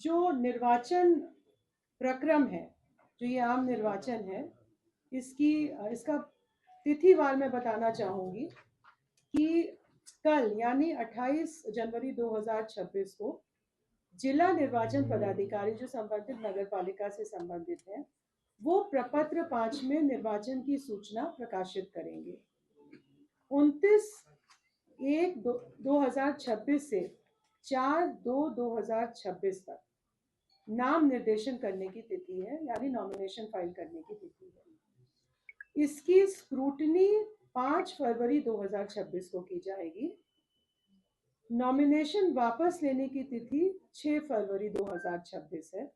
जो निर्वाचन प्रक्रम है, जो ये आम निर्वाचन है, इसका तिथिवार मैं बताना चाहूँगी कि कल यानी 28 जनवरी 2026 को जिला निर्वाचन पदाधिकारी जो संबंधित नगर पालिका से संबंधित हैं, वो प्रपत्र 5 में निर्वाचन की सूचना प्रकाशित करेंगे। 29/1/2026 से 4/2/2026 तक नाम निर्देशन करने की तिथि है, यानी नॉमिनेशन फाइल करने की तिथि है। इसकी स्क्रूटनी 5 फरवरी 2026 को की जाएगी। नॉमिनेशन वापस लेने की तिथि 6 फरवरी 2026 है।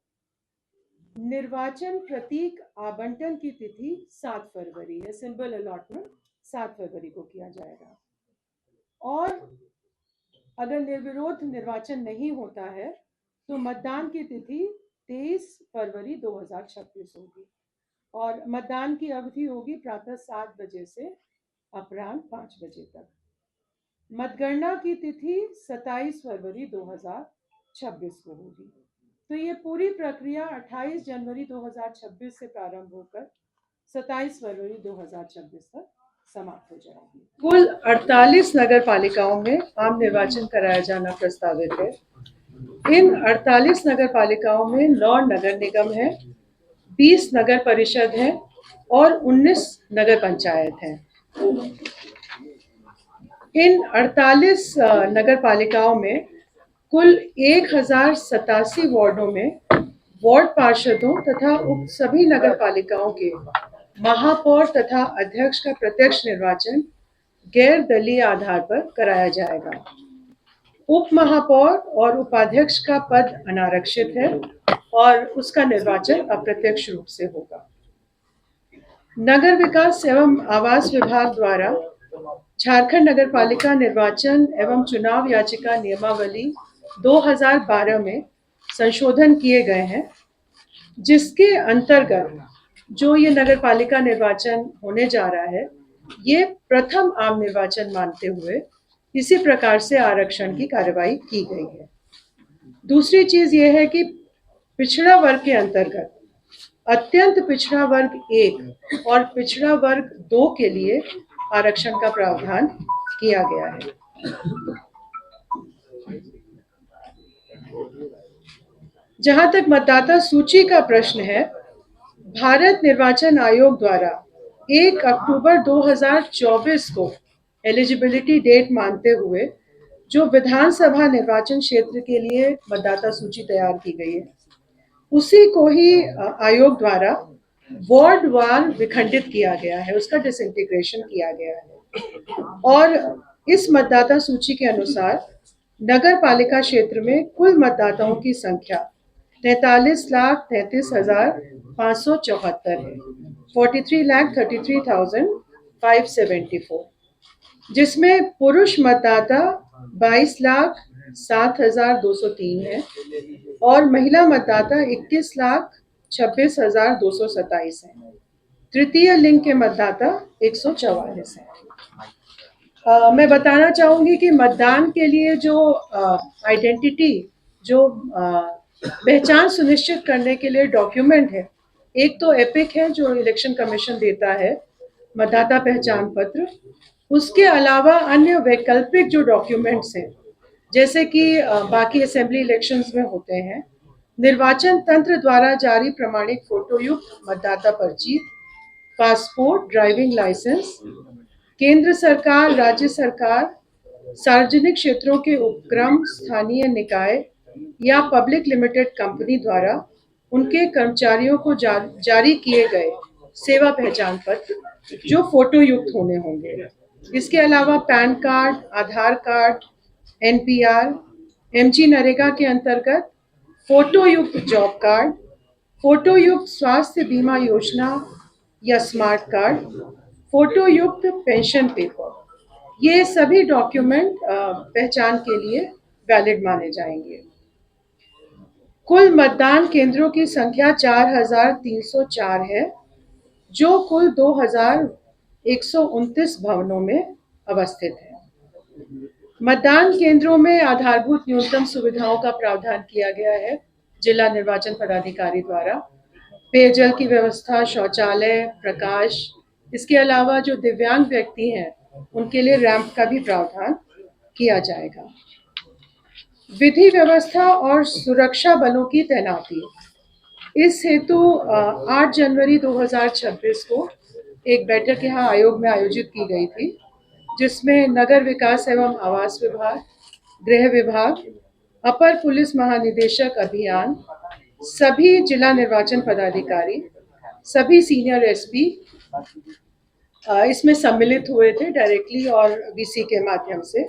निर्वाचन प्रतीक आवंटन की तिथि 7 फरवरी है। सिंबल अलॉटमेंट 7 फरवरी को किया जाएगा। और अगर निर्विरोध निर्वाचन नहीं होता है तो मतदान की तिथि 23 फरवरी 2026 होगी और मतदान की अवधि होगी प्रातः 7 बजे से अपराह्न 5 बजे तक। मतगणना की तिथि 27 फरवरी 2026 को होगी। तो ये पूरी प्रक्रिया 28 जनवरी 2026 से प्रारंभ होकर 27 फरवरी 2026 तक समाप्त हो जाएगी। कुल 48 नगर पालिकाओं में आम निर्वाचन कराया जाना प्रस्तावित है। इन 48 नगर पालिकाओं में 9 नगर निगम है, 20 नगर परिषद है और 19 नगर पंचायत हैं। इन 48 नगर पालिकाओं में कुल 1087 वार्डों में वार्ड पार्षदों तथा उप सभी नगर पालिकाओं के महापौर तथा अध्यक्ष का प्रत्यक्ष निर्वाचन गैर दलीय आधार पर कराया जाएगा। उप महापौर और उपाध्यक्ष का पद अनारक्षित है और उसका निर्वाचन अप्रत्यक्ष रूप से होगा। नगर विकास एवं आवास विभाग द्वारा झारखंड नगर पालिका निर्वाचन एवं चुनाव याचिका नियमावली 2012 में संशोधन किए गए हैं, जिसके अंतर्गत जो ये नगर पालिका निर्वाचन होने जा रहा है, ये प्रथम आम निर्वाचन मानते हुए इसी प्रकार से आरक्षण की कार्रवाई की गई है। दूसरी चीज ये है कि पिछड़ा वर्ग के अंतर्गत अत्यंत पिछड़ा वर्ग 1 और पिछड़ा वर्ग 2 के लिए आरक्षण का प्रावधान किया गया है। जहां तक मतदाता सूची का प्रश्न है, भारत निर्वाचन आयोग द्वारा 1 अक्टूबर 2024 को एलिजिबिलिटी डेट मानते हुए जो विधानसभा निर्वाचन क्षेत्र के लिए मतदाता सूची तैयार की गई है, उसी को ही आयोग द्वारा वार्ड वार विखंडित किया गया है, उसका डिसइंटीग्रेशन किया गया है। और इस मतदाता सूची के अनुसार नगर पालिका क्षेत्र में कुल मतदाताओं की संख्या 43,33,574 है, 43,33,574, जिसमें पुरुष मतदाता 22,07,203 है और महिला मतदाता 21,26,227 है। तृतीय लिंग के मतदाता 144 है। मैं बताना चाहूंगी कि मतदान के लिए जो आइडेंटिटी, जो पहचान सुनिश्चित करने के लिए डॉक्यूमेंट है, एक तो एपिक है जो इलेक्शन कमीशन देता है, मतदाता पहचान पत्र। उसके अलावा अन्य वैकल्पिक जो डॉक्यूमेंट्स हैं, जैसे कि बाकी असेंबली इलेक्शंस में होते हैं, निर्वाचन तंत्र द्वारा जारी प्रमाणिक फोटोयुक्त मतदाता पर्ची, पासपोर्ट, ड्राइविंग लाइसेंस, केंद्र सरकार, राज्य सरकार, सार्वजनिक क्षेत्रों के उपक्रम, स्थानीय निकाय या पब्लिक लिमिटेड कंपनी द्वारा उनके कर्मचारियों को जारी किए गए सेवा पहचान पत्र जो फोटो युक्त होने होंगे। इसके अलावा पैन कार्ड, आधार कार्ड, एनपीआर, एमजी नरेगा के अंतर्गत फोटो युक्त जॉब कार्ड, फोटो युक्त स्वास्थ्य बीमा योजना या स्मार्ट कार्ड, फोटो युक्त पेंशन पेपर, ये सभी डॉक्यूमेंट पहचान के लिए वैलिड माने जाएंगे। कुल मतदान केंद्रों की संख्या 4,304 है, जो कुल 2,129 भवनों में अवस्थित है। मतदान केंद्रों में आधारभूत न्यूनतम सुविधाओं का प्रावधान किया गया है, जिला निर्वाचन पदाधिकारी द्वारा पेयजल की व्यवस्था, शौचालय, प्रकाश, इसके अलावा जो दिव्यांग व्यक्ति हैं उनके लिए रैंप का भी प्रावधान किया जाएगा। विधि व्यवस्था और सुरक्षा बलों की तैनाती, इस हेतु 8 जनवरी 2026 को एक बैठक यहाँ आयोग में आयोजित की गई थी, जिसमें नगर विकास एवं आवास विभाग, गृह विभाग, अपर पुलिस महानिदेशक अभियान, सभी जिला निर्वाचन पदाधिकारी, सभी सीनियर एसपी इसमें सम्मिलित हुए थे डायरेक्टली और वीसी के माध्यम से,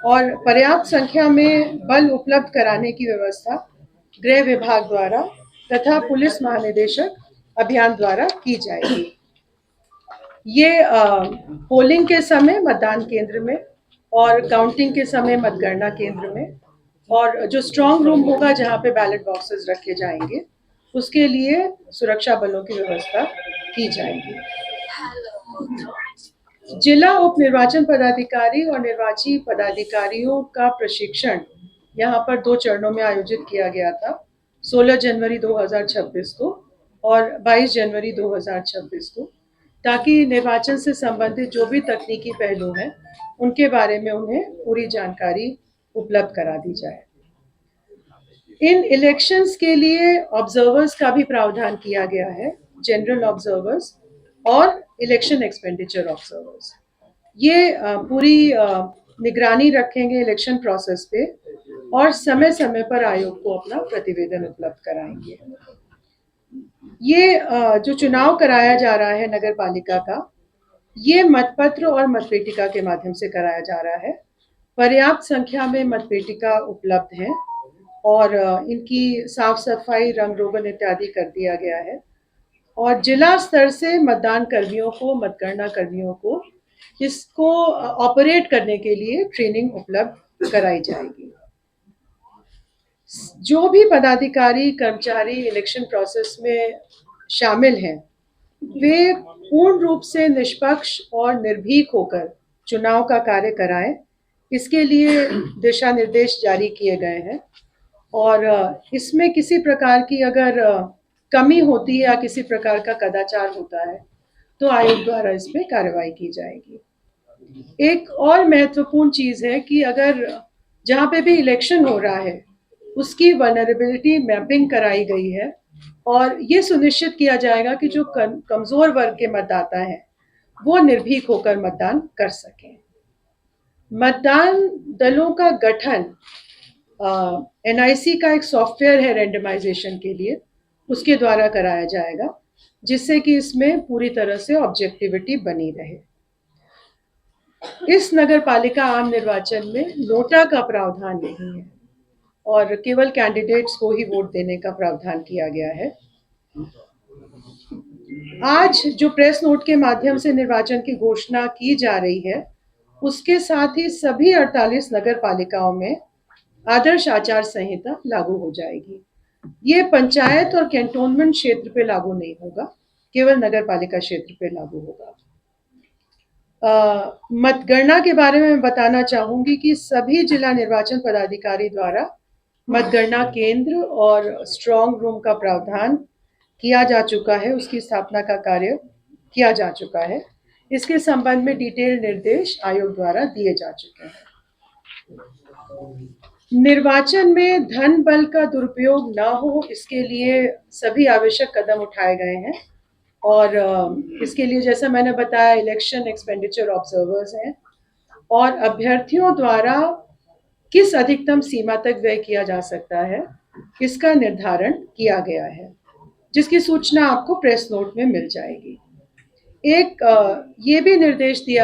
और पर्याप्त संख्या में बल उपलब्ध कराने की व्यवस्था गृह विभाग द्वारा तथा पुलिस महानिदेशक अभियान द्वारा की जाएगी। ये पोलिंग के समय मतदान केंद्र में और काउंटिंग के समय मतगणना केंद्र में, और जो स्ट्रांग रूम होगा जहां पे बैलेट बॉक्सेस रखे जाएंगे उसके लिए सुरक्षा बलों की व्यवस्था की जाएगी। जिला उप निर्वाचन पदाधिकारी और निर्वाची पदाधिकारियों का प्रशिक्षण यहाँ पर 2 चरणों में आयोजित किया गया था, 16 जनवरी 2026 को और 22 जनवरी 2026 को, ताकि निर्वाचन से संबंधित जो भी तकनीकी पहलू हैं उनके बारे में उन्हें पूरी जानकारी उपलब्ध करा दी जाए। इन इलेक्शंस के लिए ऑब्जर्वर्स का भी प्रावधान किया गया है, जनरल ऑब्जर्वर्स और इलेक्शन एक्सपेंडिचर ऑब्जर्वर्स। ये पूरी निगरानी रखेंगे इलेक्शन प्रोसेस पे और समय समय पर आयोग को अपना प्रतिवेदन उपलब्ध कराएंगे। ये जो चुनाव कराया जा रहा है नगर पालिका का, ये मतपत्र और मतपेटिका के माध्यम से कराया जा रहा है। पर्याप्त संख्या में मतपेटिका उपलब्ध हैं और इनकी साफ सफाई, रंग रोगन इत्यादि कर दिया गया है, और जिला स्तर से मतदान कर्मियों को, मतगणना कर्मियों को इसको ऑपरेट करने के लिए ट्रेनिंग उपलब्ध कराई जाएगी। जो भी पदाधिकारी, कर्मचारी इलेक्शन प्रोसेस में शामिल हैं, वे पूर्ण रूप से निष्पक्ष और निर्भीक होकर चुनाव का कार्य कराएं, इसके लिए दिशा निर्देश जारी किए गए हैं, और इसमें किसी प्रकार की अगर कमी होती है या किसी प्रकार का कदाचार होता है तो आयोग द्वारा इसमें कार्रवाई की जाएगी। एक और महत्वपूर्ण चीज है कि अगर जहाँ पे भी इलेक्शन हो रहा है उसकी वल्नरेबिलिटी मैपिंग कराई गई है, और ये सुनिश्चित किया जाएगा कि जो कमजोर वर्ग के मतदाता हैं वो निर्भीक होकर मतदान कर सकें। मतदान दलों का गठन एनआईसी का एक सॉफ्टवेयर है रेंडमाइजेशन के लिए, उसके द्वारा कराया जाएगा, जिससे कि इसमें पूरी तरह से ऑब्जेक्टिविटी बनी रहे। इस नगर पालिका आम निर्वाचन में नोटा का प्रावधान नहीं है और केवल कैंडिडेट्स को ही वोट देने का प्रावधान किया गया है। आज जो प्रेस नोट के माध्यम से निर्वाचन की घोषणा की जा रही है, उसके साथ ही सभी 48 नगर पालिकाओं में आदर्श आचार संहिता लागू हो जाएगी। ये पंचायत और कैंटोनमेंट क्षेत्र पे लागू नहीं होगा, केवल नगर पालिका क्षेत्र पे लागू होगा। मतगणना के बारे में मैं बताना चाहूंगी कि सभी जिला निर्वाचन पदाधिकारी द्वारा मतगणना केंद्र और स्ट्रांग रूम का प्रावधान किया जा चुका है, उसकी स्थापना का कार्य किया जा चुका है। इसके संबंध में डिटेल निर्देश आयोग द्वारा दिए जा चुके हैं। निर्वाचन में धन बल का दुरुपयोग न हो, इसके लिए सभी आवश्यक कदम उठाए गए हैं, और इसके लिए जैसा मैंने बताया इलेक्शन एक्सपेंडिचर ऑब्जर्वर्स हैं, और अभ्यर्थियों द्वारा किस अधिकतम सीमा तक व्यय किया जा सकता है इसका निर्धारण किया गया है, जिसकी सूचना आपको प्रेस नोट में मिल जाएगी। एक ये भी निर्देश दिया